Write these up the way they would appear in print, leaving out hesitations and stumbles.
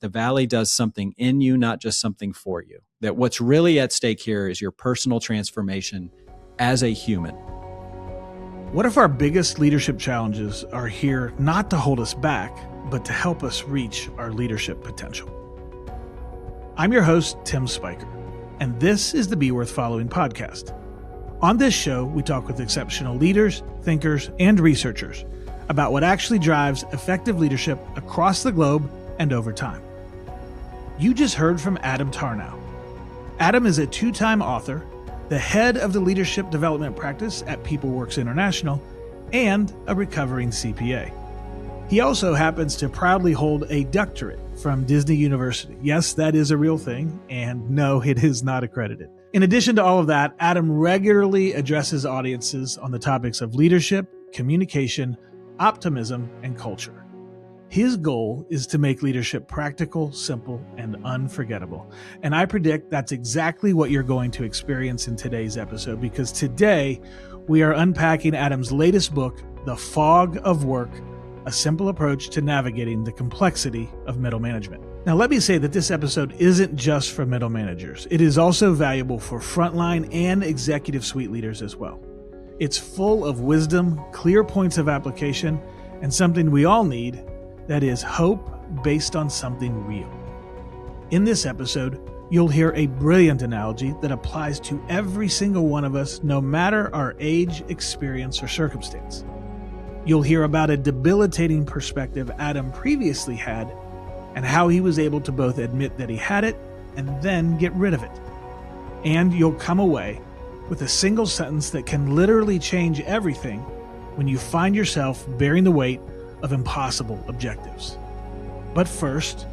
the valley does something in you, not just something for you. That what's really at stake here is your personal transformation as a human. What if our biggest leadership challenges are here not to hold us back, but to help us reach our leadership potential? I'm your host, Tim Spiker, and this is the Be Worth Following podcast. On this show, we talk with exceptional leaders, thinkers, and researchers about what actually drives effective leadership across the globe and over time. You just heard from Adam Tarnow. Adam is a two-time author, the head of the leadership development practice at PeopleWorks International, and a recovering CPA. He also happens to proudly hold a doctorate from Disney University. Yes, that is a real thing, and no, it is not accredited. In addition to all of that, Adam regularly addresses audiences on the topics of leadership, communication, optimism, and culture. His goal is to make leadership practical, simple, and unforgettable. And I predict that's exactly what you're going to experience in today's episode, because today we are unpacking Adam's latest book, The Fog of Work, a simple approach to navigating the complexity of middle management. Now, let me say that this episode isn't just for middle managers. It is also valuable for frontline and executive suite leaders as well. It's full of wisdom, clear points of application, and something we all need, that is hope based on something real. In this episode, you'll hear a brilliant analogy that applies to every single one of us, no matter our age, experience, or circumstance. You'll hear about a debilitating perspective Adam previously had and how he was able to both admit that he had it and then get rid of it. And you'll come away with a single sentence that can literally change everything when you find yourself bearing the weight of impossible objectives. But first,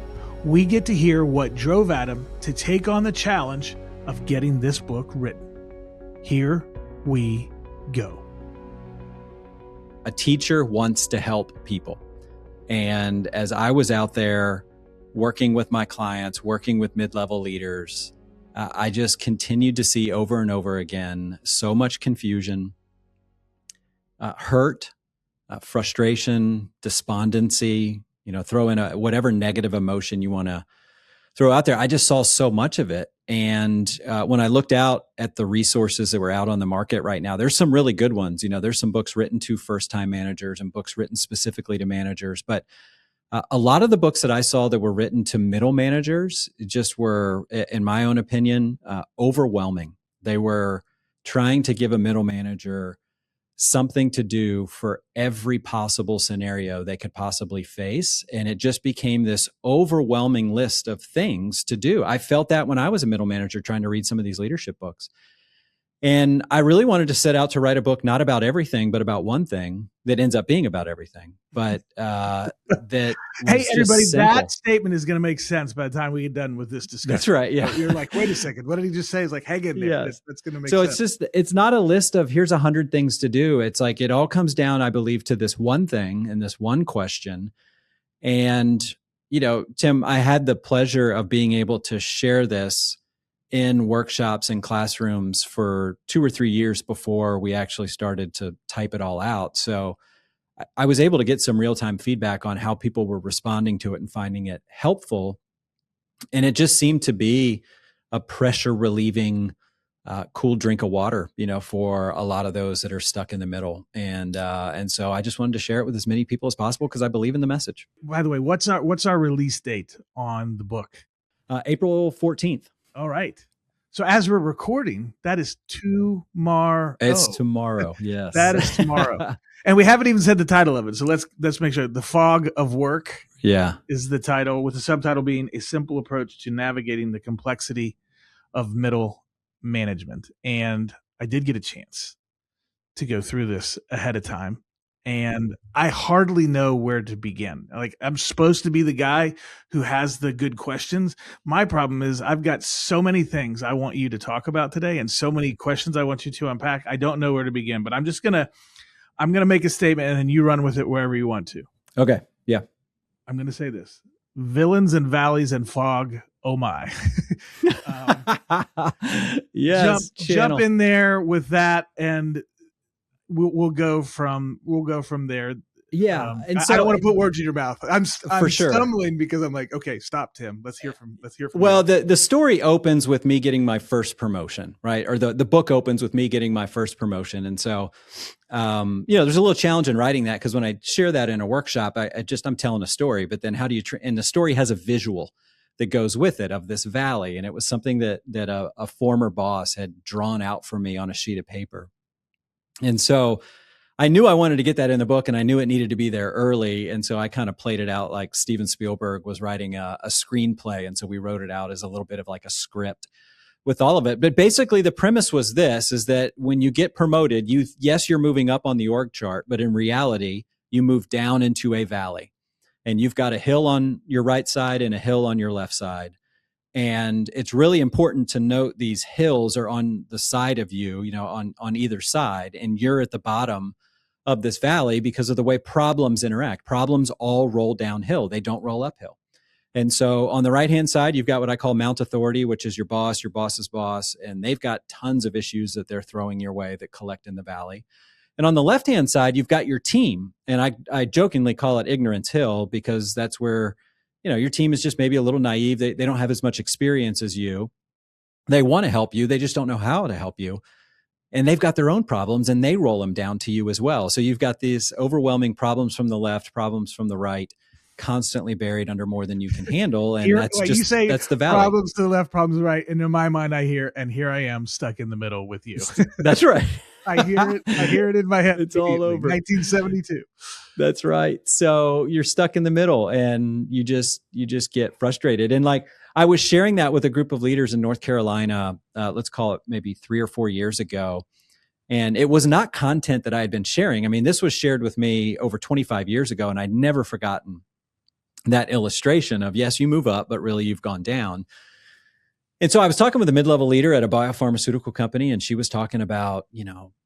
we get to hear what drove Adam to take on the challenge of getting this book written. Here we go. A teacher wants to help people. And as I was out there working with my clients, working with mid-level leaders, I just continued to see over and over again so much confusion, hurt, frustration, despondency, throw in whatever negative emotion you want to throw out there. I just saw so much of it. And when I looked out at the resources that were out on the market right now, there's some really good ones. There's some books written to first-time managers and books written specifically to managers. But a lot of the books that I saw that were written to middle managers just were, in my own opinion, overwhelming. They were trying to give a middle manager something to do for every possible scenario they could possibly face. And it just became this overwhelming list of things to do. I felt that when I was a middle manager trying to read some of these leadership books. And I really wanted to set out to write a book, not about everything, but about one thing that ends up being about everything. But that hey, everybody, that statement is going to make sense by the time we get done with this discussion. That's right. Yeah. You're like, wait a second. What did he just say? It's like, hang in there. Yes. That's going to make sense. So it's not a list of here's 100 things to do. It's like it all comes down, I believe, to this one thing and this one question. And, Tim, I had the pleasure of being able to share this in workshops and classrooms for 2 or 3 years before we actually started to type it all out. So I was able to get some real-time feedback on how people were responding to it and finding it helpful. And it just seemed to be a pressure relieving, cool drink of water, for a lot of those that are stuck in the middle. And so I just wanted to share it with as many people as possible because I believe in the message. By the way, what's our release date on the book? April 14th. All right. So as we're recording, that is tomorrow. It's tomorrow. Yes. That is tomorrow. And we haven't even said the title of it. So let's make sure. The Fog of Work is the title, with the subtitle being A Simple Approach to Navigating the Complexity of Middle Management. And I did get a chance to go through this ahead of time. And I hardly know where to begin. Like, I'm supposed to be the guy who has the good questions. My problem is I've got so many things I want you to talk about today and so many questions I want you to unpack. I don't know where to begin, but I'm going to make a statement and then you run with it wherever you want to. Okay. Yeah. I'm going to say this: villains and valleys and fog. Oh my. Yes. Jump in there with that, and we'll go from there. Yeah. And I so don't want to put words in your mouth. I'm for sure. stumbling because I'm like, okay, stop, Tim. Let's hear from Well, you. the story opens with me getting my first promotion, right? Or the book opens with me getting my first promotion. And so, there's a little challenge in writing that, because when I share that in a workshop, I'm telling a story, but then how do you, and the story has a visual that goes with it of this valley. And it was something that a former boss had drawn out for me on a sheet of paper. And so I knew I wanted to get that in the book, and I knew it needed to be there early. And so I kind of played it out like Steven Spielberg was writing a screenplay. And so we wrote it out as a little bit of like a script with all of it. But basically the premise was this, is that when you get promoted, you're moving up on the org chart, but in reality, you move down into a valley, and you've got a hill on your right side and a hill on your left side. And it's really important to note these hills are on the side of you, on either side, and you're at the bottom of this valley because of the way problems interact. Problems all roll downhill. They don't roll uphill. And so on the right-hand side, you've got what I call Mount Authority, which is your boss's boss, and they've got tons of issues that they're throwing your way that collect in the valley. And on the left-hand side, you've got your team. And I jokingly call it Ignorance Hill, because that's where, your team is just maybe a little naive. They don't have as much experience as you. They want to help you. They just don't know how to help you. And they've got their own problems, and they roll them down to you as well. So you've got these overwhelming problems from the left, problems from the right, constantly buried under more than you can handle. And that's the valley. Problems to the left, problems to the right. And in my mind, I hear, and here I am stuck in the middle with you. That's right. I hear it in my head. It's all over. 1972. That's right. So you're stuck in the middle, and you just get frustrated. And like, I was sharing that with a group of leaders in North Carolina, let's call it maybe 3 or 4 years ago. And it was not content that I had been sharing. I mean, this was shared with me over 25 years ago, and I'd never forgotten that illustration of, yes, you move up, but really you've gone down. And so I was talking with a mid-level leader at a biopharmaceutical company, and she was talking about,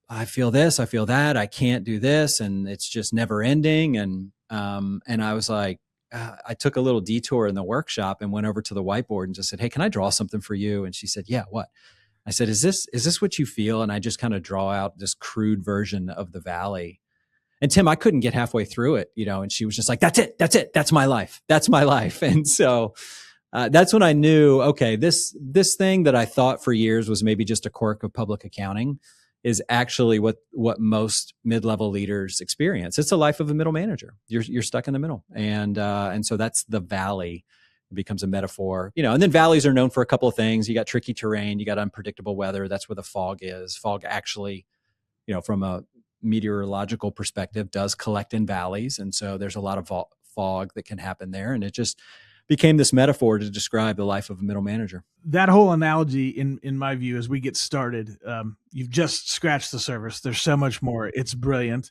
I feel this, I feel that, I can't do this, and it's just never ending. And I was like, I took a little detour in the workshop and went over to the whiteboard and just said, "Hey, can I draw something for you?" And she said, "Yeah, what?" I said, is this what you feel? And I just kind of draw out this crude version of the valley. And Tim, I couldn't get halfway through it, and she was just like, that's it. That's my life. That's my life. And so that's when I knew, okay, this thing that I thought for years was maybe just a quirk of public accounting is actually what most mid-level leaders experience. It's the life of a middle manager. You're stuck in the middle. And so that's the valley. It becomes a metaphor, and then valleys are known for a couple of things. You got tricky terrain, you got unpredictable weather. That's where the fog is. Fog actually, from a meteorological perspective, does collect in valleys. And so there's a lot of fog that can happen there. And it just became this metaphor to describe the life of a middle manager. That whole analogy, in my view, as we get started, you've just scratched the surface. There's so much more. It's brilliant.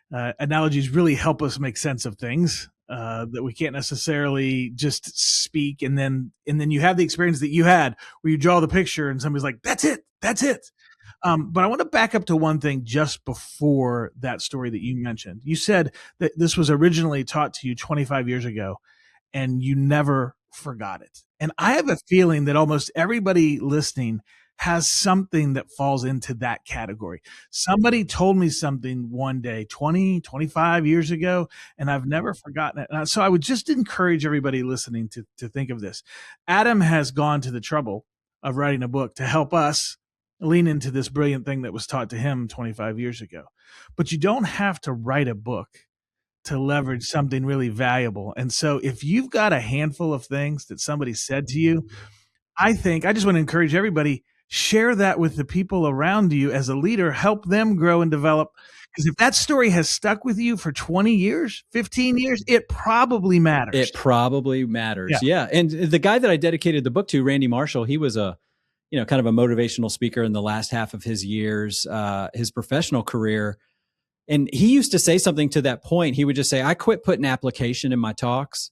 Analogies really help us make sense of things that we can't necessarily just speak. And then you have the experience that you had where you draw the picture and somebody's like, that's it. But I want to back up to one thing just before that story that you mentioned. You said that this was originally taught to you 25 years ago, and you never forgot it. And I have a feeling that almost everybody listening has something that falls into that category. Somebody told me something one day, 20, 25 years ago, and I've never forgotten it. And so I would just encourage everybody listening to think of this. Adam has gone to the trouble of writing a book to help us lean into this brilliant thing that was taught to him 25 years ago. But you don't have to write a book to leverage something really valuable. And so if you've got a handful of things that somebody said to you, I just want to encourage everybody, share that with the people around you as a leader, help them grow and develop. Because if that story has stuck with you for 20 years, 15 years, it probably matters. It probably matters. Yeah. And the guy that I dedicated the book to, Randy Marshall, he was a, kind of a motivational speaker in the last half of his years, his professional career. And he used to say something to that point. He would just say, I quit putting application in my talks.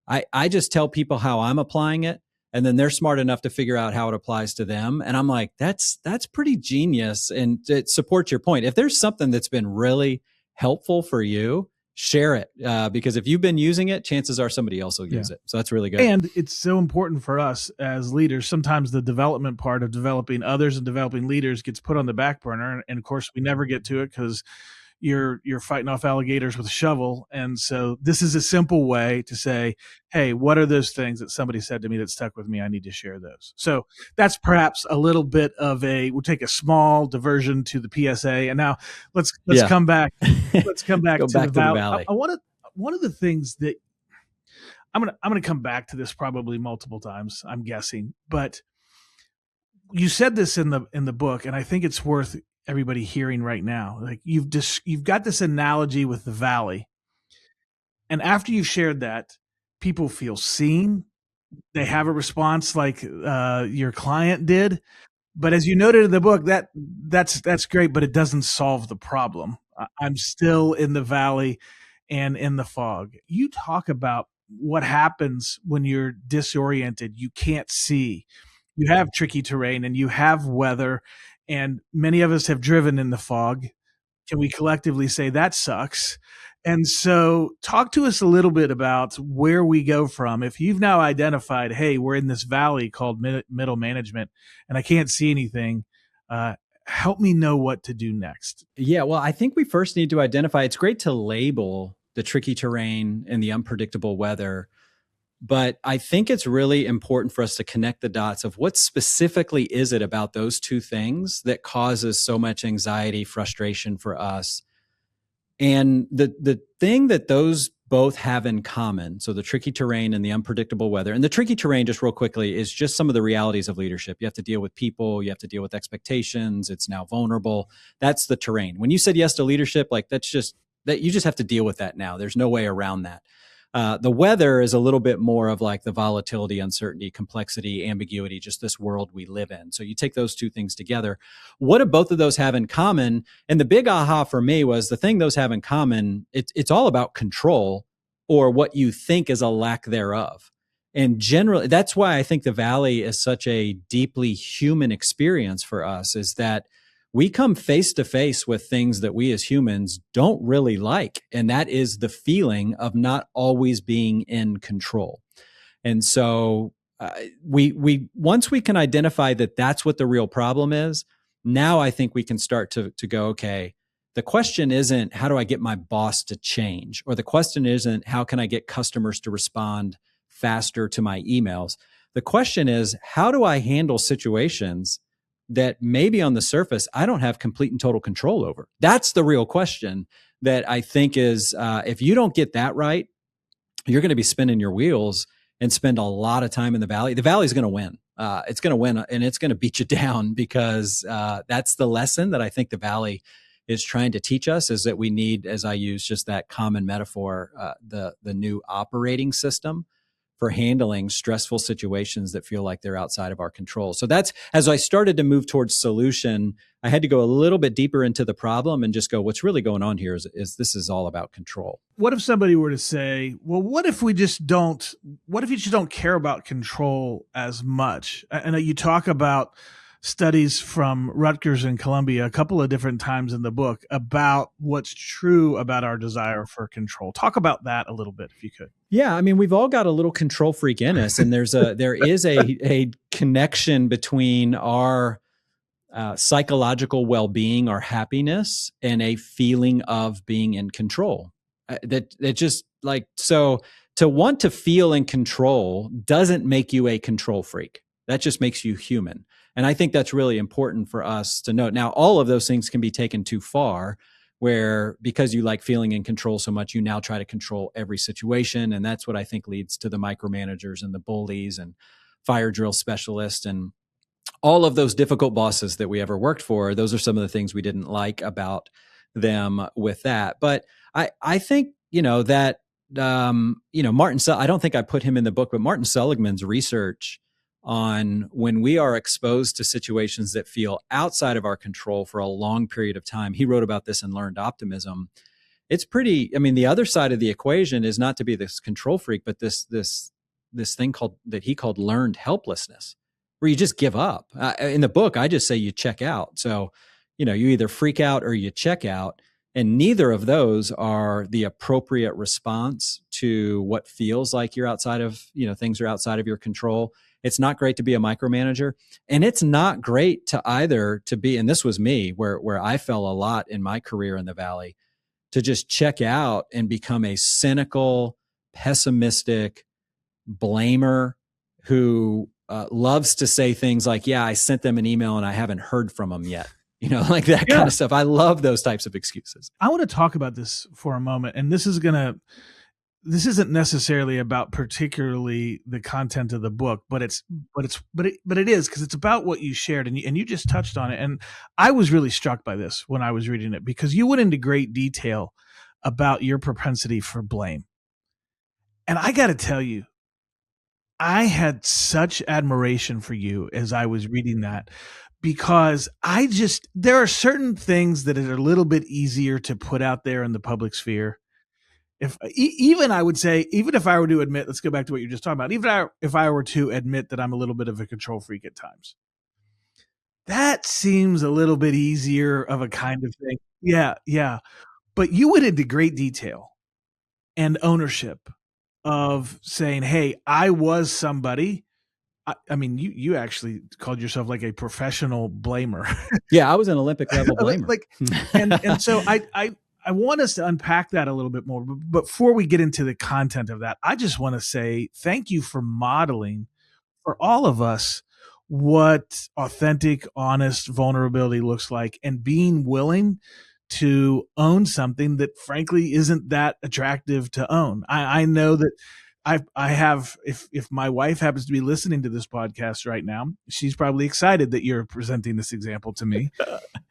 I just tell people how I'm applying it, and then they're smart enough to figure out how it applies to them. And I'm like, that's pretty genius. And it supports your point. If there's something that's been really helpful for you, share it. Because if you've been using it, chances are somebody else will use it. So that's really good. And it's so important for us as leaders. Sometimes the development part of developing others and developing leaders gets put on the back burner. And of course, we never get to it because you're fighting off alligators with a shovel. And so this is a simple way to say, hey, what are those things that somebody said to me that stuck with me? I need to share those. So that's perhaps a little bit of we'll take a small diversion to the PSA. And now let's come back. Let's come back to the Valley. I want to, one of the things that I'm going to come back to this probably multiple times, I'm guessing, but you said this in the book, and I think it's worth everybody hearing right now. Like you've got this analogy with the Valley, and after you've shared that, people feel seen. They have a response like your client did. But as you noted in the book, that's great, but it doesn't solve the problem. I'm still in the valley and in the fog. You talk about what happens when you're disoriented. You can't see. You have tricky terrain and you have weather, and many of us have driven in the fog. Can we collectively say that sucks? And so talk to us a little bit about where we go from. If you've now identified, hey, we're in this valley called middle management and I can't see anything, help me know what to do next. Yeah, well, I think we first need to identify, it's great to label the tricky terrain and the unpredictable weather, but I think it's really important for us to connect the dots of what specifically is it about those two things that causes so much anxiety, frustration for us. And the thing that those both have in common, so the tricky terrain and the unpredictable weather, and the tricky terrain, just real quickly, is just some of the realities of leadership. You have to deal with people, you have to deal with expectations, it's now vulnerable. That's the terrain. When you said yes to leadership, like that's just, that you just have to deal with that now. There's no way around that. The weather is a little bit more of like the volatility, uncertainty, complexity, ambiguity, just this world we live in. So you take those two things together. What do both of those have in common? And the big aha for me was the thing those have in common, it's all about control or what you think is a lack thereof. And generally, that's why I think the Valley is such a deeply human experience for us, is that we come face to face with things that we as humans don't really like. And that is the feeling of not always being in control. And so we once we can identify that that's what the real problem is, now I think we can start to go, okay, the question isn't how do I get my boss to change? Or the question isn't how can I get customers to respond faster to my emails? The question is, how do I handle situations that maybe on the surface, I don't have complete and total control over? That's the real question that I think is, if you don't get that right, you're going to be spinning your wheels and spend a lot of time in the Valley. The Valley is going to win. It's going to win and it's going to beat you down because that's the lesson that I think the Valley is trying to teach us, is that we need, as I use just that common metaphor, the new operating system for handling stressful situations that feel like they're outside of our control. So that's, as I started to move towards solution, I had to go a little bit deeper into the problem and just go, what's really going on here is this is all about control. What if somebody were to say, well, what if you just don't care about control as much? I know you talk about studies from Rutgers and Columbia a couple of different times in the book about what's true about our desire for control. Talk about that a little bit, if you could. Yeah, I mean, we've all got a little control freak in us, and there is a connection between our psychological well-being, our happiness, and a feeling of being in control. That just like, so to want to feel in control doesn't make you a control freak. That just makes you human. And I think that's really important for us to note. Now, all of those things can be taken too far, where because you like feeling in control so much, you now try to control every situation. And that's what I think leads to the micromanagers and the bullies and fire drill specialists and all of those difficult bosses that we ever worked for. Those are some of the things we didn't like about them with that. But I think, that, Martin, I don't think I put him in the book, but Martin Seligman's research on when we are exposed to situations that feel outside of our control for a long period of time. He wrote about this in Learned Optimism. It's pretty, the other side of the equation is not to be this control freak, but this thing that he called learned helplessness, where you just give up. In the book, I just say you check out. So, you either freak out or you check out. And neither of those are the appropriate response to what feels like you're outside of, things are outside of your control. It's not great to be a micromanager, and it's not great to be, and this was me where I fell a lot in my career in the Valley. to just check out and become a cynical, pessimistic blamer who loves to say things like, yeah, I sent them an email and I haven't heard from them yet. Like that kind of stuff. I love those types of excuses. I want to talk about this for a moment. And this isn't necessarily about particularly the content of the book, but it is, because it's about what you shared, and you just touched on it. And I was really struck by this when I was reading it, because you went into great detail about your propensity for blame. And I got to tell you, I had such admiration for you as I was reading that, because there are certain things that are a little bit easier to put out there in the public sphere. I would say, even if I were to admit, let's go back to what you're just talking about, if I were to admit that I'm a little bit of a control freak at times, that seems a little bit easier of a kind of thing. Yeah. But you went into great detail and ownership of saying, hey, I was somebody. I mean, you actually called yourself like a professional blamer. Yeah, I was an Olympic level blamer. And so I want us to unpack that a little bit more. But before we get into the content of that, I just want to say thank you for modeling for all of us what authentic, honest vulnerability looks like, and being willing to own something that frankly isn't that attractive to own. I know that I have, if my wife happens to be listening to this podcast right now, she's probably excited that you're presenting this example to me.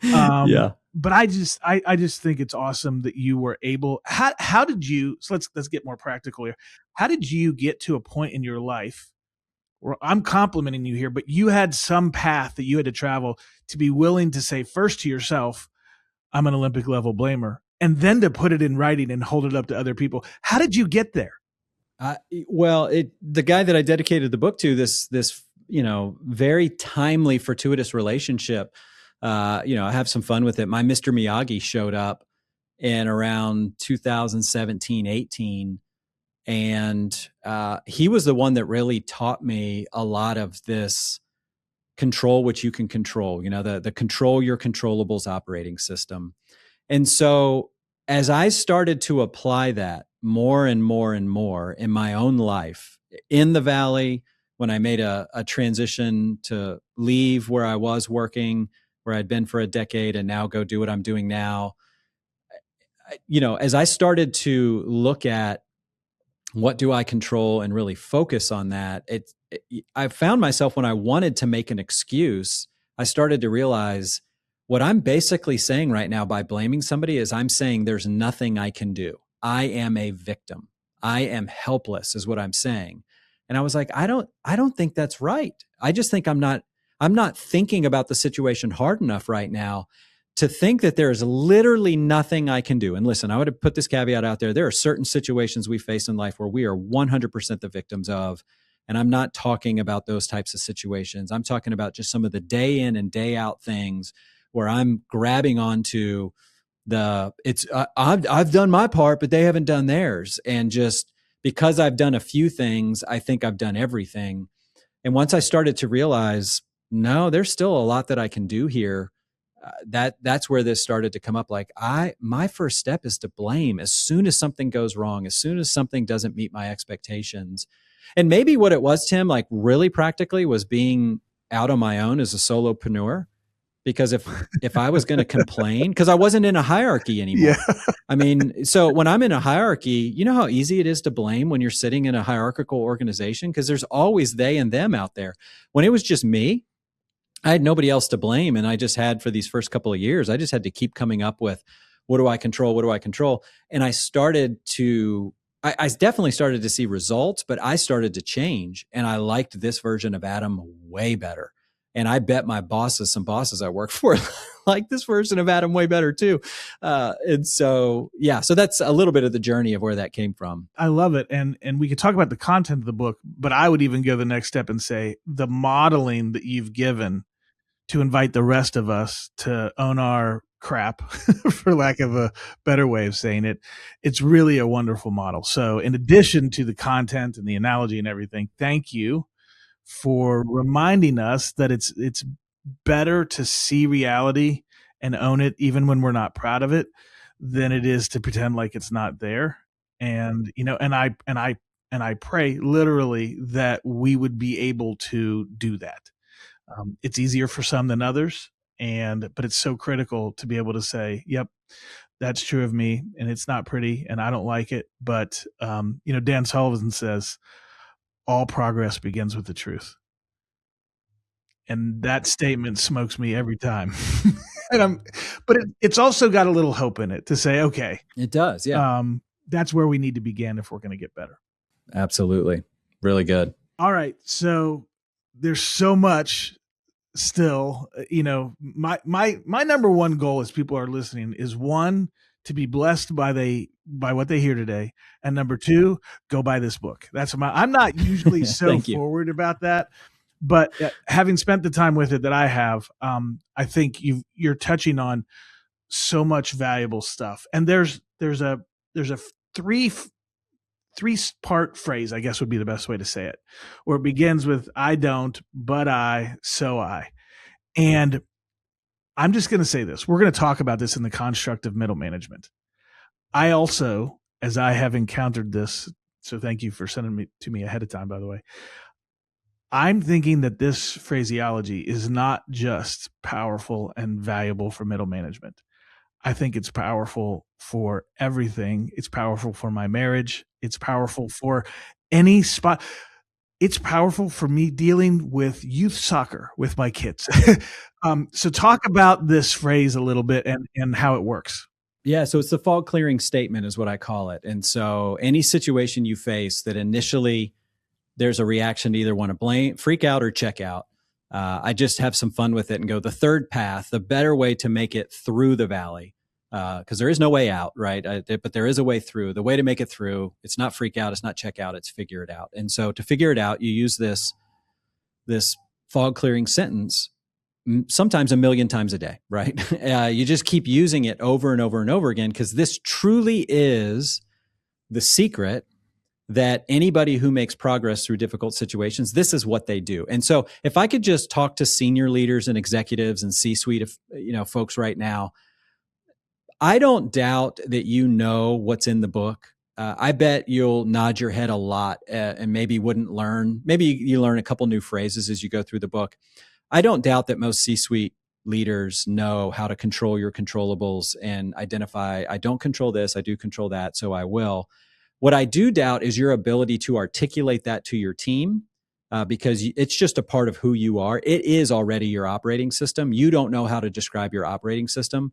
Yeah. But I just think it's awesome that you were able. How did you? So let's get more practical here. How did you get to a point in your life where, I'm complimenting you here, but you had some path that you had to travel to be willing to say first to yourself, I'm an Olympic level blamer, and then to put it in writing and hold it up to other people? How did you get there? The guy that I dedicated the book to, this very timely, fortuitous relationship. I have some fun with it. My Mr. Miyagi showed up in around 2017, 18. And he was the one that really taught me a lot of this control what you can control, the control your controllables operating system. And so as I started to apply that more and more and more in my own life, in the Valley, when I made a transition to leave where I was working, where I'd been for a decade, and now go do what I'm doing now, as I started to look at what do I control and really focus on that, I found myself, when I wanted to make an excuse, I started to realize what I'm basically saying right now by blaming somebody is I'm saying there's nothing I can do. I am a victim. I am helpless is what I'm saying. And I was like, I don't think that's right. I just think I'm not thinking about the situation hard enough right now to think that there is literally nothing I can do. And listen, I would have put this caveat out there. There are certain situations we face in life where we are 100% the victims of. And I'm not talking about those types of situations. I'm talking about just some of the day in and day out things where I'm grabbing onto I've done my part, but they haven't done theirs. And just because I've done a few things, I think I've done everything. And once I started to realize, no, there's still a lot that I can do here. That's where this started to come up. Like my first step is to blame as soon as something goes wrong, as soon as something doesn't meet my expectations. And maybe what it was, Tim, like really practically, was being out on my own as a solopreneur. Because if I was going to complain, because I wasn't in a hierarchy anymore. Yeah. I mean, so when I'm in a hierarchy, you know how easy it is to blame when you're sitting in a hierarchical organization, because there's always they and them out there. When it was just me, I had nobody else to blame. And I just had, for these first couple of years, I just had to keep coming up with, what do I control? What do I control? And I definitely started to see results, but I started to change. And I liked this version of Adam way better. And I bet my some bosses I work for, like this version of Adam way better too. And so, yeah, so that's a little bit of the journey of where that came from. I love it. And we could talk about the content of the book, but I would even go the next step and say the modeling that you've given to invite the rest of us to own our crap, for lack of a better way of saying it, it's really a wonderful model. So in addition to the content and the analogy and everything, thank you for reminding us that it's better to see reality and own it, even when we're not proud of it, than it is to pretend like it's not there. And, and I pray literally that we would be able to do that. It's easier for some than others. But it's so critical to be able to say, yep, that's true of me, and it's not pretty, and I don't like it. But, Dan Sullivan says, all progress begins with the truth. And that statement smokes me every time. But it's also got a little hope in it to say, okay, it does. Yeah. That's where we need to begin if we're going to get better. Absolutely. Really good. All right. So there's so much still, my number one goal as people are listening is, one, to be blessed by what they hear today. And number two, go buy this book. I'm not usually so forward about that, but having spent the time with it that I have, I think you're touching on so much valuable stuff. And there's a three-part phrase, I guess would be the best way to say it, where it begins with, I don't, but I, so I. And I'm just going to say this. We're going to talk about this in the construct of middle management. I also, as I have encountered this, so thank you for sending me to me ahead of time, by the way, I'm thinking that this phraseology is not just powerful and valuable for middle management. I think it's powerful for everything. It's powerful for my marriage. It's powerful for any spot. It's powerful for me dealing with youth soccer with my kids. So talk about this phrase a little bit and how it works. Yeah, so it's the fog clearing statement is what I call it. And so any situation you face that initially there's a reaction to either want to blame, freak out, or check out, I just have some fun with it and go, the third path, the better way to make it through the valley, because there is no way out, right? But there is a way through. The way to make it through, it's not freak out, it's not check out, it's figure it out. And so to figure it out, you use this fog clearing sentence sometimes 1 million times a day, right? You just keep using it over and over and over again, because this truly is the secret that anybody who makes progress through difficult situations, this is what they do. And so if I could just talk to senior leaders and executives and C-suite of, folks right now, I don't doubt that you know what's in the book. I bet you'll nod your head a lot and maybe wouldn't learn. Maybe you learn a couple new phrases as you go through the book. I don't doubt that most C-suite leaders know how to control your controllables and identify, I don't control this, I do control that, so I will. What I do doubt is your ability to articulate that to your team, because it's just a part of who you are. It is already your operating system. You don't know how to describe your operating system.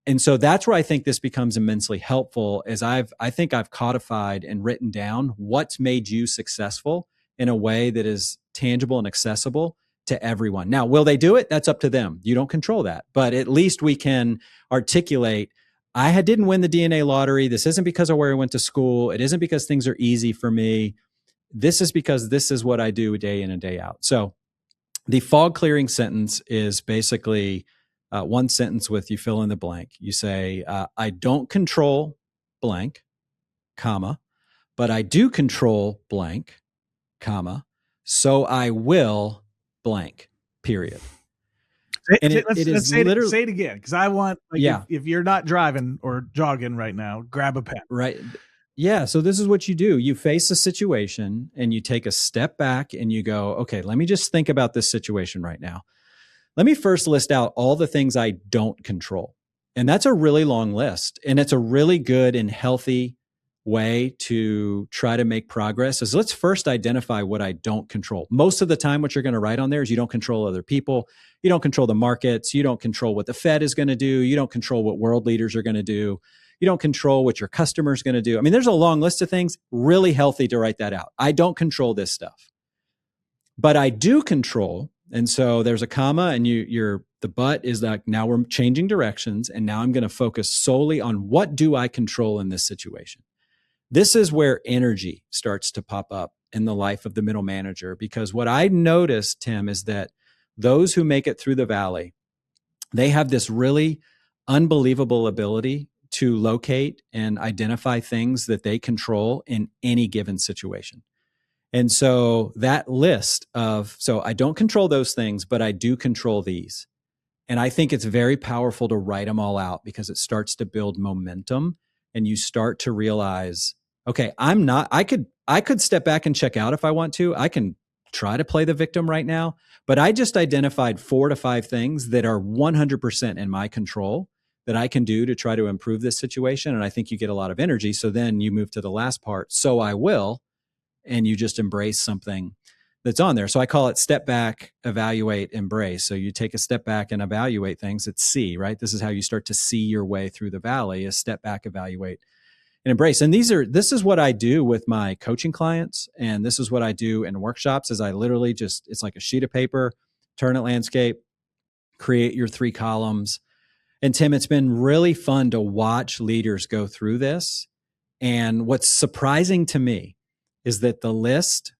And so that's where I think this becomes immensely helpful, as I think I've codified and written down what's made you successful in a way that is tangible and accessible to everyone. Now, will they do it? That's up to them. You don't control that. But at least we can articulate, I didn't win the DNA lottery. This isn't because of where I went to school. It isn't because things are easy for me. This is because this is what I do day in and day out. So the fog clearing sentence is basically one sentence with you fill in the blank. You say, I don't control blank, comma, but I do control blank, comma, so I will blank, period. Let's say it again, because I want, if you're not driving or jogging right now, grab a pen. Right. Yeah. So this is what you do. You face a situation and you take a step back and you go, okay, let me just think about this situation right now. Let me first list out all the things I don't control. And that's a really long list. And it's a really good and healthy way to try to make progress. Is let's first identify what I don't control. Most of the time, what you're going to write on there is you don't control other people. You don't control the markets. You don't control what the Fed is going to do. You don't control what world leaders are going to do. You don't control what your customer is going to do. I mean, there's a long list of things. Really healthy to write that out. I don't control this stuff, but I do control. And so there's a comma, and the but is like, now we're changing directions, and now I'm going to focus solely on what do I control in this situation. This is where energy starts to pop up in the life of the middle manager, because what I noticed, Tim, is that those who make it through the valley, they have this really unbelievable ability to locate and identify things that they control in any given situation. And so that list of, so I don't control those things, but I do control these. And I think it's very powerful to write them all out because it starts to build momentum and you start to realize, okay, I could step back and check out if I want to. I can try to play the victim right now, but I just identified 4 to 5 things that are 100% in my control that I can do to try to improve this situation. And I think you get a lot of energy. So then you move to the last part. So I will, and you just embrace something that's on there. So I call it step back, evaluate, embrace. So you take a step back and evaluate things. It's see, right? This is how you start to see your way through the valley, is step back, evaluate, and embrace. And this is what I do with my coaching clients. And this is what I do in workshops is I literally it's like a sheet of paper, turn it landscape, create your 3 columns. And Tim, it's been really fun to watch leaders go through this. And what's surprising to me is that the list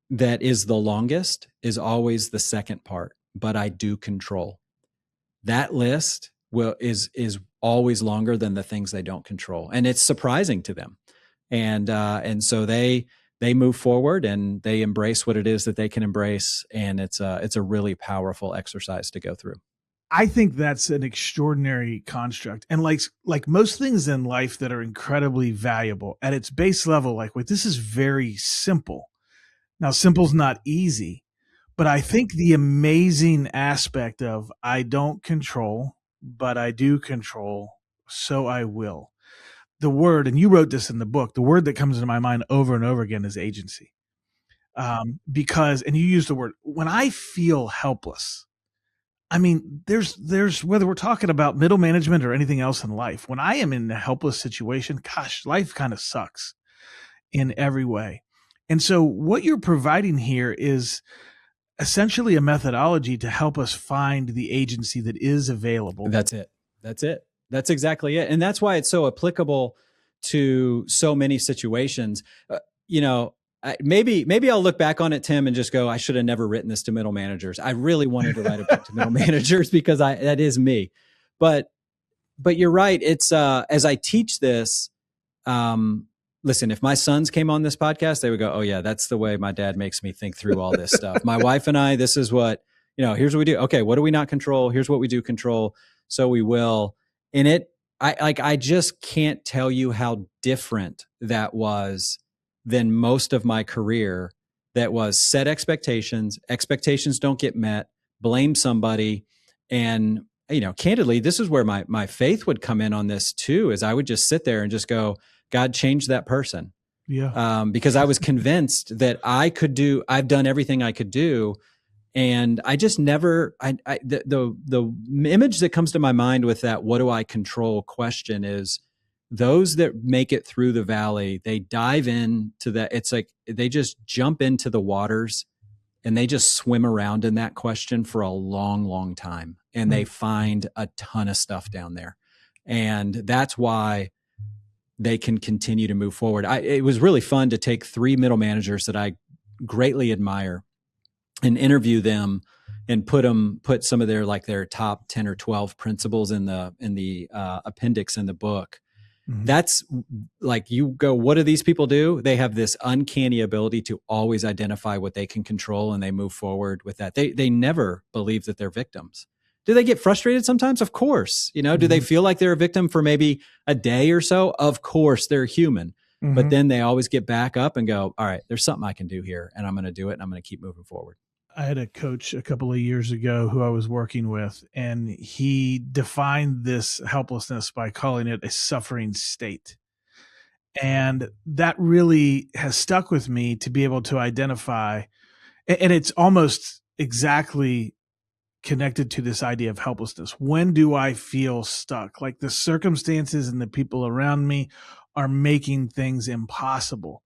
that is the longest is always the second part, but I do control. That list is always longer than the things they don't control. And it's surprising to them. And so they move forward and they embrace what it is that they can embrace. And it's a really powerful exercise to go through. I think that's an extraordinary construct. And like most things in life that are incredibly valuable at its base level, like wait, this is very simple. Now, simple's not easy, but I think the amazing aspect of I don't control, but I do control, so I will. The word, and you wrote this in the book, the word that comes into my mind over and over again is agency. Because, and you use the word, when I feel helpless, I mean, there's whether we're talking about middle management or anything else in life, when I am in a helpless situation, gosh, life kind of sucks in every way. And so what you're providing here is essentially a methodology to help us find the agency that is available. That's it. That's exactly it. And that's why it's so applicable to so many situations. Maybe I'll look back on it, Tim, and just go, I should have never written this to middle managers. I really wanted to write a book to middle managers because that is me. But you're right. It's as I teach this, listen, if my sons came on this podcast, they would go, oh yeah, that's the way my dad makes me think through all this stuff. My wife and I, this is what, here's what we do. Okay. What do we not control? Here's what we do control. So we will. And I just can't tell you how different that was than most of my career. That was set expectations don't get met, blame somebody. And, candidly, this is where my faith would come in on this too, is I would just sit there and just go, God, change that person. Yeah. Because I was convinced that I've done everything I could do. And I just never, the image that comes to my mind with that, what do I control question is those that make it through the valley, they dive into that. It's like, they just jump into the waters and they just swim around in that question for a long, long time. And they find a ton of stuff down there. And that's why they can continue to move forward. It was really fun to take 3 middle managers that I greatly admire and interview them and put some of their top 10 or 12 principles in the appendix in the book. Mm-hmm. That's like, you go, what do these people do? They have this uncanny ability to always identify what they can control, and they move forward with that. They never believe that they're victims. Do they get frustrated sometimes? Of course. Mm-hmm. Do they feel like they're a victim for maybe a day or so? Of course, they're human. Mm-hmm. But then they always get back up and go, all right, there's something I can do here, and I'm going to do it, and I'm going to keep moving forward. I had a coach a couple of years ago who I was working with, and he defined this helplessness by calling it a suffering state. And that really has stuck with me to be able to identify, and it's almost exactly connected to this idea of helplessness. When do I feel stuck? Like the circumstances and the people around me are making things impossible.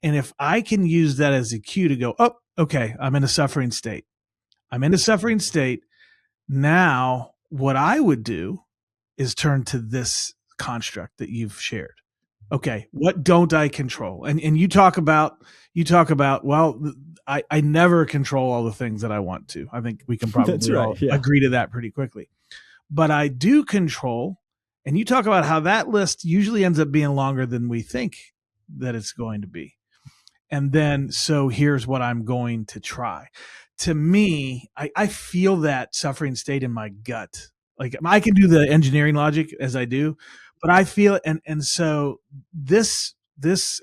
And if I can use that as a cue to go, oh, okay, I'm in a suffering state. Now, what I would do is turn to this construct that you've shared. Okay, what don't I control? And you talk about, well, I never control all the things that I want to. I think we can probably all agree to that pretty quickly. But I do control, and you talk about how that list usually ends up being longer than we think that it's going to be. And then, so here's what I'm going to try. To me, I feel that suffering state in my gut. Like I can do the engineering logic as I do, but I feel it. And so this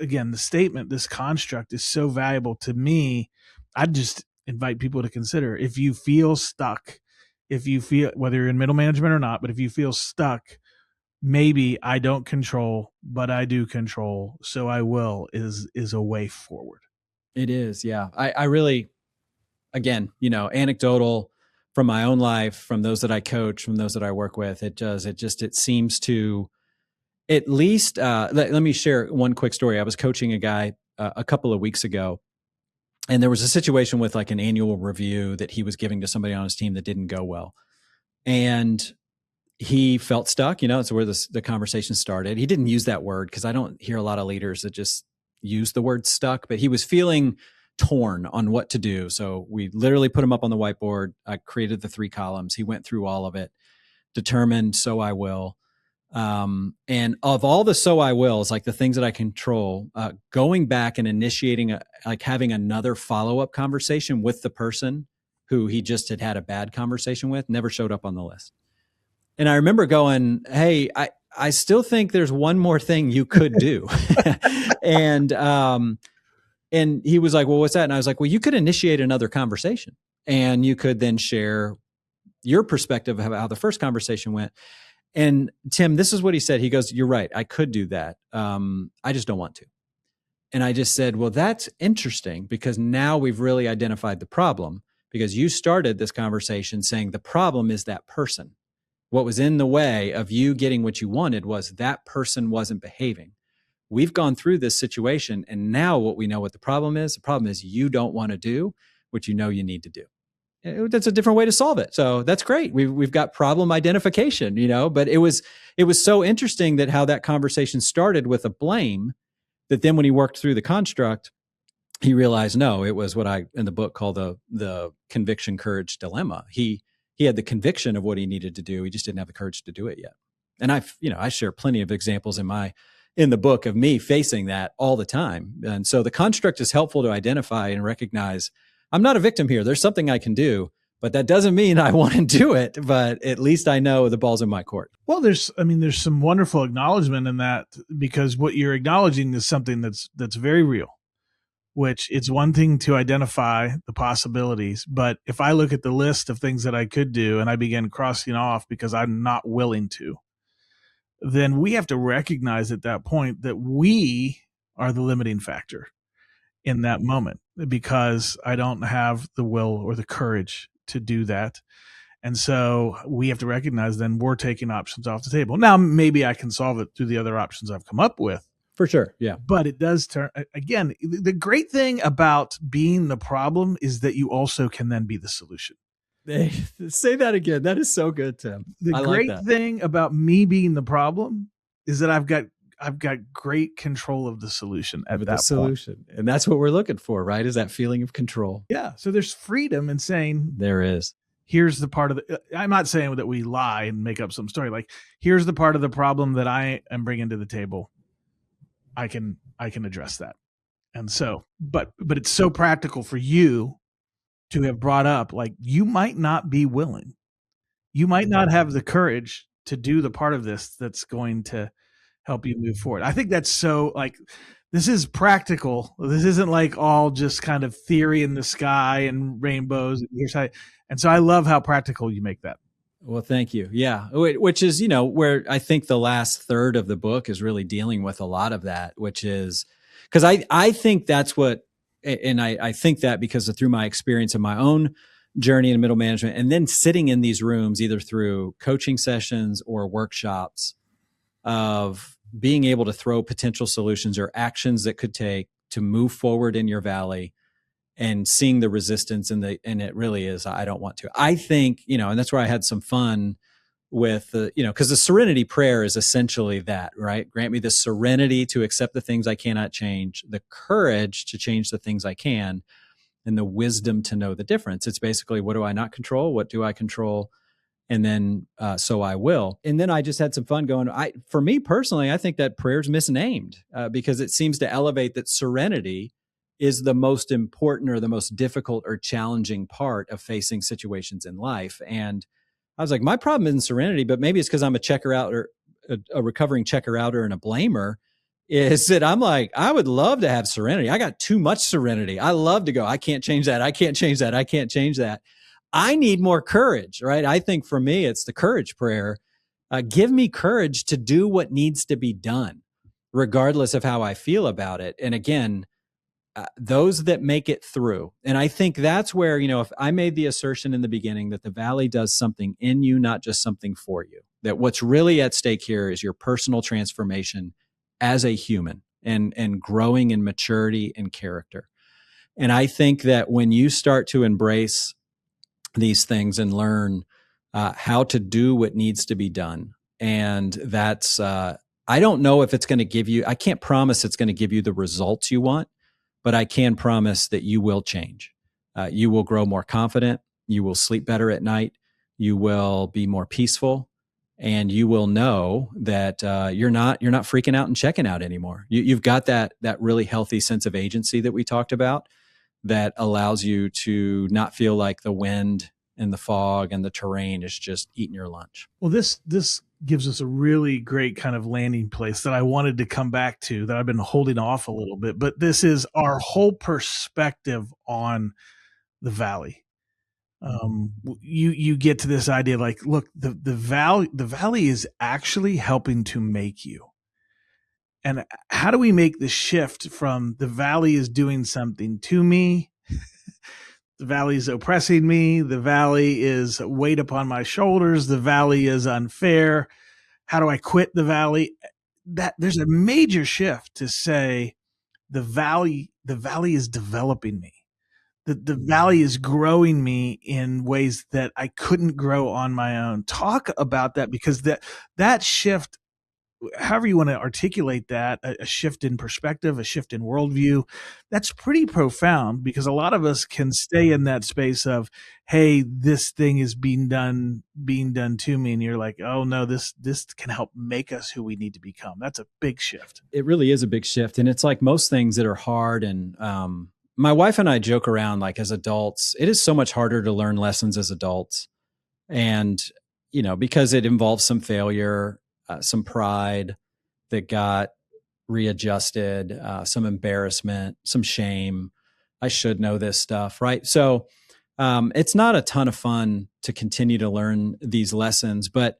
again, the statement, this construct is so valuable to me. I just invite people to consider, if you feel stuck, if you feel, whether you're in middle management or not, but if you feel stuck, maybe I don't control, but I do control. So I will is a way forward. It is. Yeah. I really, again, anecdotal from my own life, from those that I coach, from those that I work with, it seems to at least, let me share one quick story. I was coaching a guy a couple of weeks ago, and there was a situation with like an annual review that he was giving to somebody on his team that didn't go well. And he felt stuck, that's where the conversation started. He didn't use that word because I don't hear a lot of leaders that just use the word stuck, but he was feeling torn on what to do. So we literally put him up on the whiteboard. I created the 3 columns. He went through all of it, determined, so I will. And of all the so I wills, like the things that I control, going back and initiating, having another follow-up conversation with the person who he just had a bad conversation with, never showed up on the list. And I remember going, hey, I still think there's one more thing you could do. And he was like, well, what's that? And I was like, well, you could initiate another conversation and you could then share your perspective of how the first conversation went. And Tim, this is what he said. He goes, you're right. I could do that. I just don't want to. And I just said, well, that's interesting because now we've really identified the problem, because you started this conversation saying the problem is that person. What was in the way of you getting what you wanted was that person wasn't behaving. We've gone through this situation, and now what we know what the problem is you don't want to do what you know you need to do. That's a different way to solve it. So that's great. We've got problem identification, but it was so interesting that how that conversation started with a blame, that then when he worked through the construct, he realized, no, it was what I in the book call the conviction courage dilemma. He had the conviction of what he needed to do. He just didn't have the courage to do it yet. And I share plenty of examples in the book of me facing that all the time. And so the construct is helpful to identify and recognize I'm not a victim here. There's something I can do, but that doesn't mean I want to do it, but at least I know the ball's in my court. Well, there's some wonderful acknowledgement in that, because what you're acknowledging is something that's very real, which it's one thing to identify the possibilities. But if I look at the list of things that I could do and I begin crossing off because I'm not willing to, then we have to recognize at that point that we are the limiting factor in that moment, because I don't have the will or the courage to do that. And so we have to recognize then we're taking options off the table. Now, maybe I can solve it through the other options I've come up with. For sure. Yeah. But it does turn, again, the great thing about being the problem is that you also can then be the solution. Say that again. That is so good, Tim. The great thing about me being the problem is that I've got great control of the solution at that point. And that's what we're looking for, right? Is that feeling of control. Yeah. So there's freedom in saying, there is. Here's the part of I'm not saying that we lie and make up some story. Like, here's the part of the problem that I am bringing to the table. I can address that. And so, but it's so practical for you to have brought up, like, you might not be willing. You might not have the courage to do the part of this that's going to help you move forward. I think that's so, like, this is practical. This isn't like all just kind of theory in the sky and rainbows. And so I love how practical you make that. Well, thank you. Yeah. Which is, where I think the last third of the book is really dealing with a lot of that, which is because I think that's what, and I think that because through my experience in my own journey in middle management, and then sitting in these rooms, either through coaching sessions or workshops, of being able to throw potential solutions or actions that could take to move forward in your valley, and seeing the resistance and it really is, I don't want to. I think, and that's where I had some fun with because the serenity prayer is essentially that, right? Grant me the serenity to accept the things I cannot change, the courage to change the things I can, and the wisdom to know the difference. It's basically, what do I not control? What do I control? And then, so I will. And then I just had some fun going, for me personally, I think that prayer's misnamed because it seems to elevate that serenity is the most important or the most difficult or challenging part of facing situations in life. And I was like, my problem isn't serenity, but maybe it's because I'm a checker out or a recovering checker outer and a blamer, is that I'm like, I would love to have serenity. I got too much serenity. I love to go, I can't change that. I can't change that. I can't change that. I need more courage, right? I think for me, it's the courage prayer. Give me courage to do what needs to be done, regardless of how I feel about it. And again, those that make it through. And I think that's where, if I made the assertion in the beginning that the Valley does something in you, not just something for you, that what's really at stake here is your personal transformation as a human and growing in maturity and character. And I think that when you start to embrace these things and learn how to do what needs to be done, and that's, I don't know if it's going to give you, I can't promise it's going to give you the results you want, but I can promise that you will change. You will grow more confident. You will sleep better at night. You will be more peaceful, and you will know that you're not freaking out and checking out anymore. You've got that really healthy sense of agency that we talked about that allows you to not feel like the wind and the fog and the terrain is just eating your lunch. Well, this gives us a really great kind of landing place that I wanted to come back to, that I've been holding off a little bit, but this is our whole perspective on the Valley. You get to this idea like, look, the Valley is actually helping to make you. And how do we make the shift from the Valley is doing something to me, the Valley is oppressing me, the Valley is a weight upon my shoulders, the Valley is unfair, how do I quit the Valley? That there's a major shift to say the Valley is developing me. The Valley is growing me in ways that I couldn't grow on my own. Talk about that, because that shift, however you want to articulate that, a shift in perspective, a shift in worldview, that's pretty profound, because a lot of us can stay in that space of, hey, this thing is being done to me. And you're like, oh no, this can help make us who we need to become. That's a big shift. It really is a big shift. And it's like most things that are hard. And my wife and I joke around, like, as adults, it is so much harder to learn lessons as adults. And, because it involves some failure, some pride that got readjusted, some embarrassment, some shame. I should know this stuff, right? So it's not a ton of fun to continue to learn these lessons, but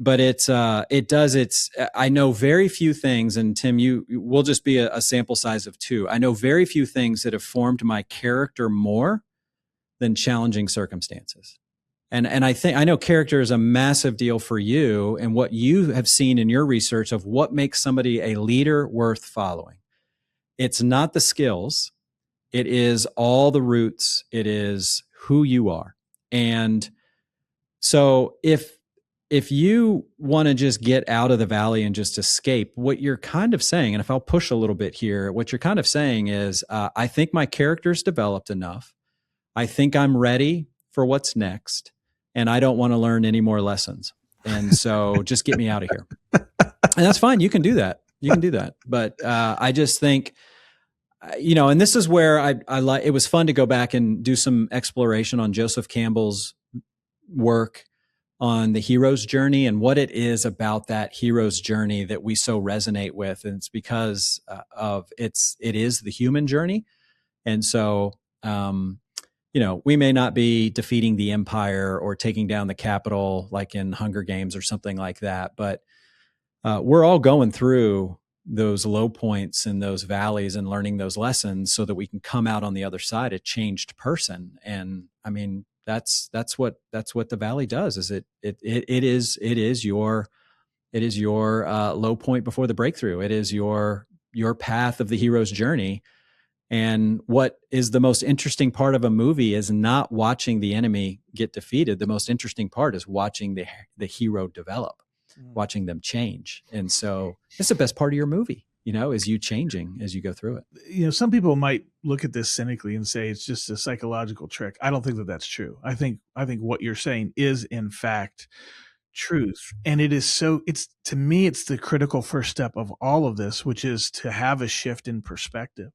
I know very few things, and Tim, you will just be a sample size of two. I know very few things that have formed my character more than challenging circumstances. And I know character is a massive deal for you, and what you have seen in your research of what makes somebody a leader worth following. It's not the skills. It is all the roots. It is who you are. And so if you want to just get out of the Valley and just escape, what you're kind of saying, and if I'll push a little bit here, what you're kind of saying is, I think my character's developed enough. I think I'm ready for what's next, and I don't want to learn any more lessons. And so just get me out of here. And that's fine. You can do that. But I just think, and this is where I like, it was fun to go back and do some exploration on Joseph Campbell's work on the hero's journey and what it is about that hero's journey that we so resonate with. And it's because it is the human journey. And so, we may not be defeating the empire or taking down the Capitol like in Hunger Games or something like that, but we're all going through those low points and those valleys and learning those lessons so that we can come out on the other side a changed person. And I mean, that's what the Valley does. Is it is your low point before the breakthrough. It is your path of the hero's journey. And what is the most interesting part of a movie is not watching the enemy get defeated. The most interesting part is watching the hero develop, watching them change. And so that's the best part of your movie, is you changing as you go through it. Some people might look at this cynically and say it's just a psychological trick. I don't think that that's true. I think what you're saying is in fact truth. And to me, it's the critical first step of all of this, which is to have a shift in perspective,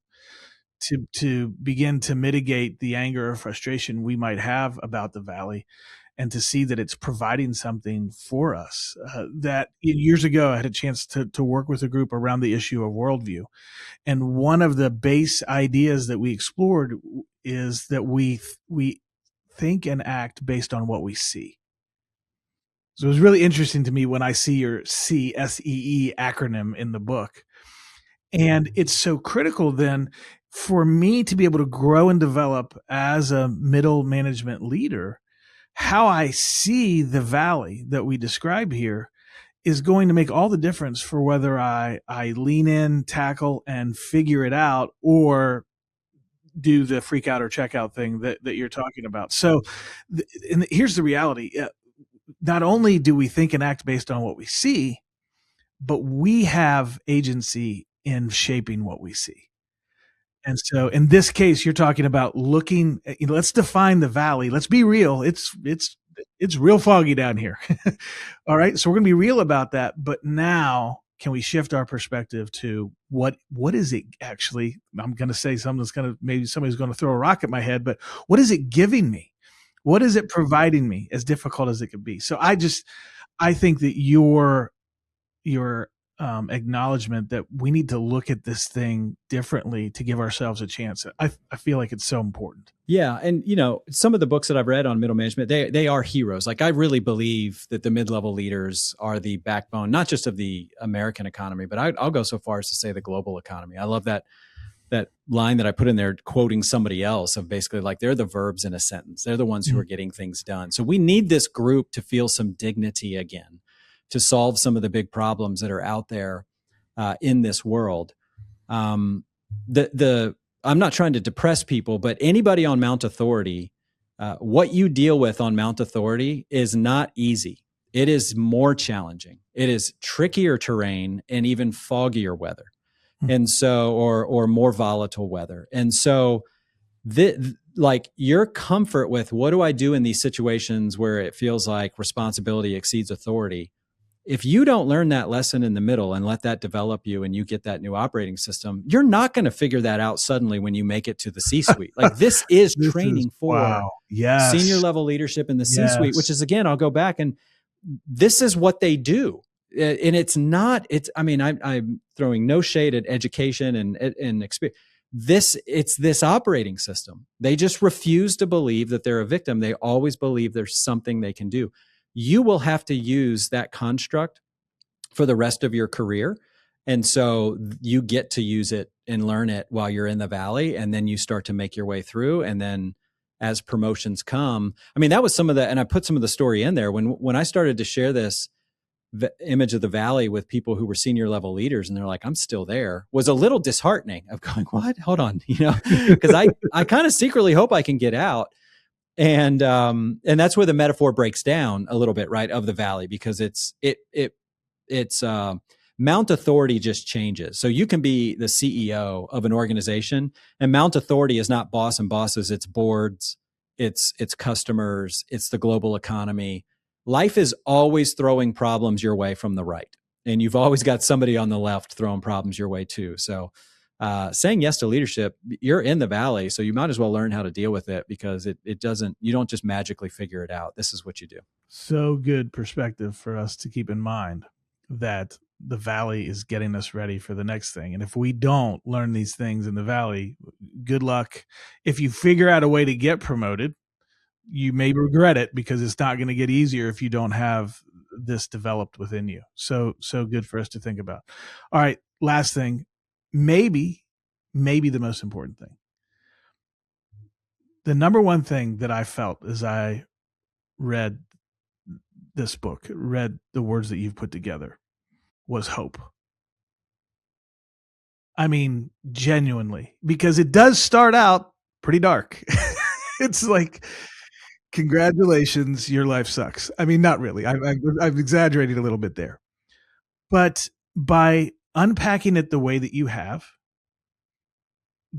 to begin to mitigate the anger or frustration we might have about the valley, and to see that it's providing something for us. That years ago, I had a chance to work with a group around the issue of worldview. And one of the base ideas that we explored is that we think and act based on what we see. So it was really interesting to me when I see your CSEE acronym in the book. And it's so critical then for me to be able to grow and develop as a middle management leader. How I see the valley that we describe here is going to make all the difference for whether I lean in, tackle, and figure it out, or do the freak out or check out thing that you're talking about. So and here's the reality. Not only do we think and act based on what we see, but we have agency in shaping what we see. And so in this case, you're talking about looking, let's define the valley. Let's be real. It's real foggy down here. All right. So we're going to be real about that. But now can we shift our perspective to what is it actually? I'm going to say something that's going to, maybe somebody's going to throw a rock at my head, but what is it giving me? What is it providing me, as difficult as it could be? So I think that your acknowledgement that we need to look at this thing differently to give ourselves a chance. I feel like it's so important. Yeah. And, some of the books that I've read on middle management, they are heroes. Like, I really believe that the mid-level leaders are the backbone, not just of the American economy, but I'll go so far as to say the global economy. I love that line that I put in there, quoting somebody else, of basically like, they're the verbs in a sentence. They're the ones who are getting things done. So we need this group to feel some dignity again, to solve some of the big problems that are out there in this world. I'm not trying to depress people, but anybody on Mount Authority, what you deal with on Mount Authority is not easy. It is more challenging. It is trickier terrain and even foggier weather. And so, or more volatile weather. And so like, your comfort with, what do I do in these situations where it feels like responsibility exceeds authority? If you don't learn that lesson in the middle and let that develop you, and you get that new operating system, you're not going to figure that out suddenly when you make it to the C-suite. Like, this is training for senior level leadership in the C-suite, which is, again, I'll go back, and this is what they do. And I'm throwing no shade at education and experience. It's this operating system. They just refuse to believe that they're a victim. They always believe there's something they can do. You will have to use that construct for the rest of your career. And so you get to use it and learn it while you're in the valley, and then you start to make your way through. And then as promotions come, that was some of the, and I put some of the story in there when I started to share this image of the valley with people who were senior level leaders, and they're like, I'm still there, was a little disheartening, of going, what? Hold on, because I kind of secretly hope I can get out. And that's where the metaphor breaks down a little bit, right, of the valley, because it's Mount Authority just changes. So you can be the CEO of an organization, and Mount Authority is not boss and bosses, it's boards, it's customers, it's the global economy. Life is always throwing problems your way from the right, and you've always got somebody on the left throwing problems your way too. So saying yes to leadership, you're in the valley, so you might as well learn how to deal with it, because you don't just magically figure it out. This is what you do. So good perspective for us to keep in mind, that the valley is getting us ready for the next thing. And if we don't learn these things in the valley, good luck. If you figure out a way to get promoted, you may regret it, because it's not going to get easier if you don't have this developed within you. So good for us to think about. All right. Last thing, maybe the most important thing. The number one thing that I felt as I read this book, read the words that you've put together, was hope. Genuinely, because it does start out pretty dark. It's like, congratulations, your life sucks. Not really. I've exaggerated a little bit there. But by unpacking it the way that you have,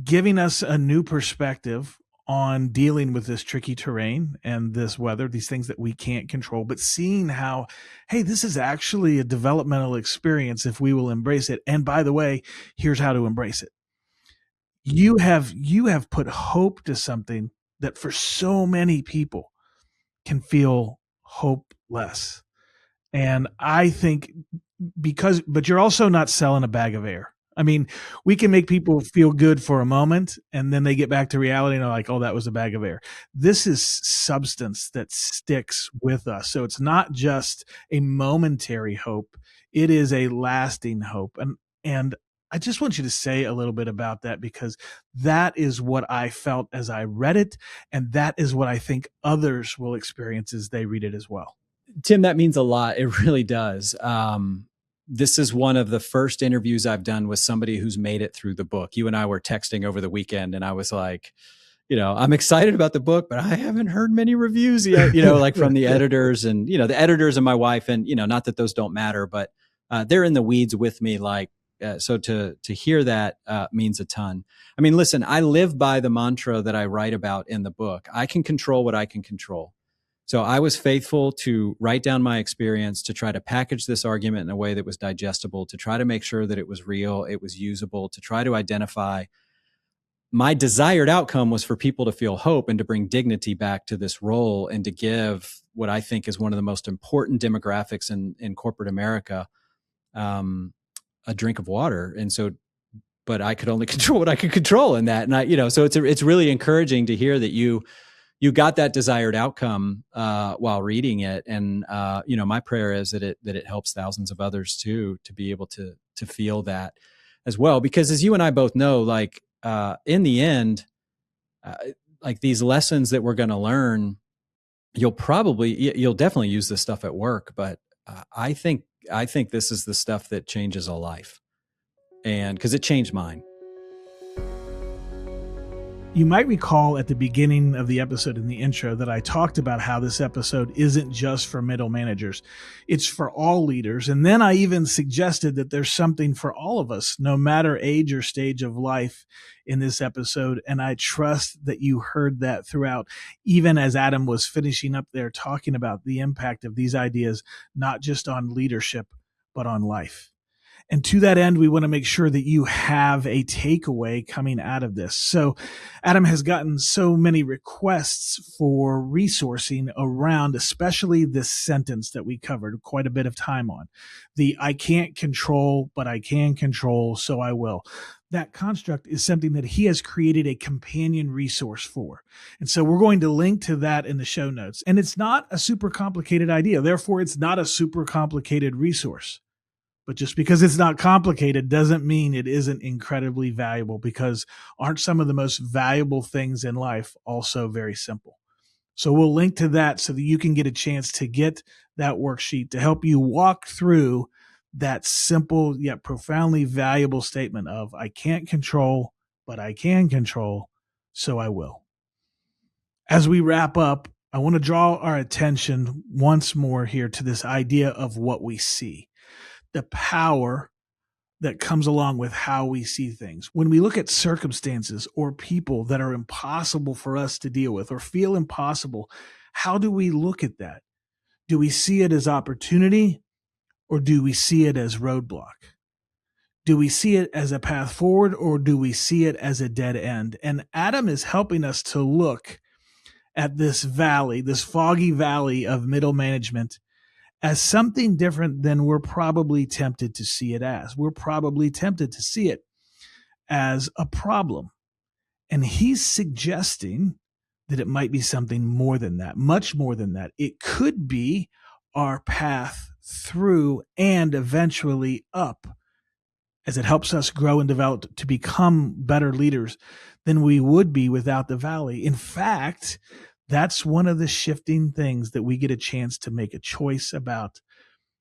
giving us a new perspective on dealing with this tricky terrain and this weather, these things that we can't control, but seeing how, hey, this is actually a developmental experience if we will embrace it. And by the way, here's how to embrace it. you have put hope to something that for so many people can feel hopeless. And I think but you're also not selling a bag of air. I mean, we can make people feel good for a moment and then they get back to reality and they're like, oh, that was a bag of air. This is substance that sticks with us. So it's not just a momentary hope. It is a lasting hope. And I just want you to say a little bit about that, because that is what I felt as I read it. And that is what I think others will experience as they read it as well. Tim, that means a lot. It really does. This is one of the first interviews I've done with somebody who's made it through the book. You and I were texting over the weekend, and I was like, I'm excited about the book, but I haven't heard many reviews yet, like from the editors and, the editors and my wife. And, not that those don't matter, but they're in the weeds with me. So to hear that means a ton. I mean, listen, I live by the mantra that I write about in the book. I can control what I can control. So I was faithful to write down my experience, to try to package this argument in a way that was digestible, to try to make sure that it was real, it was usable, to try to identify. My desired outcome was for people to feel hope and to bring dignity back to this role and to give what I think is one of the most important demographics in corporate America, a drink of water. And so, but I could only control what I could control in that. And so it's really encouraging to hear that you got that desired outcome while reading it. And my prayer is that it helps thousands of others too, to be able to feel that as well. Because as you and I both know, in the end, these lessons that we're going to learn, you'll definitely use this stuff at work. But I think this is the stuff that changes a life, and because it changed mine. You might recall at the beginning of the episode in the intro that I talked about how this episode isn't just for middle managers. It's for all leaders. And then I even suggested that there's something for all of us, no matter age or stage of life, in this episode. And I trust that you heard that throughout, even as Adam was finishing up there talking about the impact of these ideas, not just on leadership, but on life. And to that end, we want to make sure that you have a takeaway coming out of this. So Adam has gotten so many requests for resourcing around, especially this sentence that we covered quite a bit of time on. The I can't control, but I can control, so I will. That construct is something that he has created a companion resource for. And so we're going to link to that in the show notes. And it's not a super complicated idea. Therefore, it's not a super complicated resource. But just because it's not complicated doesn't mean it isn't incredibly valuable, because aren't some of the most valuable things in life also very simple? So we'll link to that so that you can get a chance to get that worksheet to help you walk through that simple yet profoundly valuable statement of I can't control, but I can control, so I will. As we wrap up, I want to draw our attention once more here to this idea of what we see. The power that comes along with how we see things. When we look at circumstances or people that are impossible for us to deal with or feel impossible, how do we look at that? Do we see it as opportunity, or do we see it as roadblock? Do we see it as a path forward, or do we see it as a dead end? And Adam is helping us to look at this valley, this foggy valley of middle management, as something different than we're probably tempted to see it as. We're probably tempted to see it as a problem. And he's suggesting that it might be something more than that, much more than that. It could be our path through and eventually up, as it helps us grow and develop to become better leaders than we would be without the valley. In fact, that's one of the shifting things that we get a chance to make a choice about,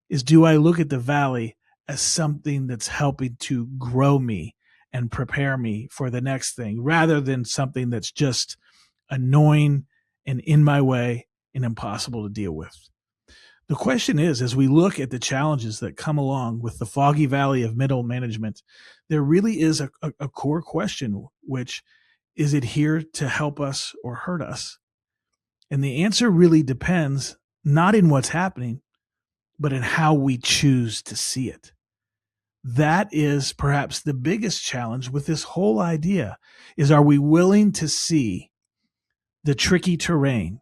is do I look at the valley as something that's helping to grow me and prepare me for the next thing, rather than something that's just annoying and in my way and impossible to deal with. The question is, as we look at the challenges that come along with the foggy valley of middle management, there really is a core question, which is it here to help us or hurt us? And the answer really depends not in what's happening, but in how we choose to see it. that is perhaps the biggest challenge with this whole idea is, are we willing to see the tricky terrain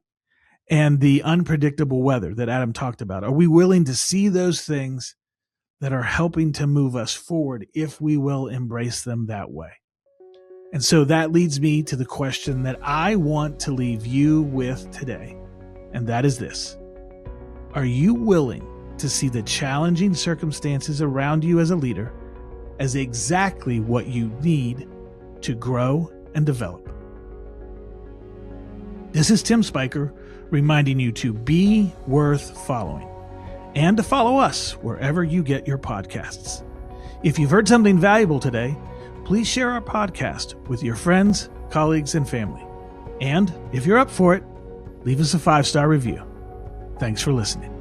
and the unpredictable weather that Adam talked about? Are we willing to see those things that are helping to move us forward if we will embrace them that way? And so that leads me to the question that I want to leave you with today. And that is this: are you willing to see the challenging circumstances around you as a leader as exactly what you need to grow and develop? This is Tim Spiker reminding you to be worth following and to follow us wherever you get your podcasts. If you've heard something valuable today, please share our podcast with your friends, colleagues, and family. And if you're up for it, leave us a 5-star review. Thanks for listening.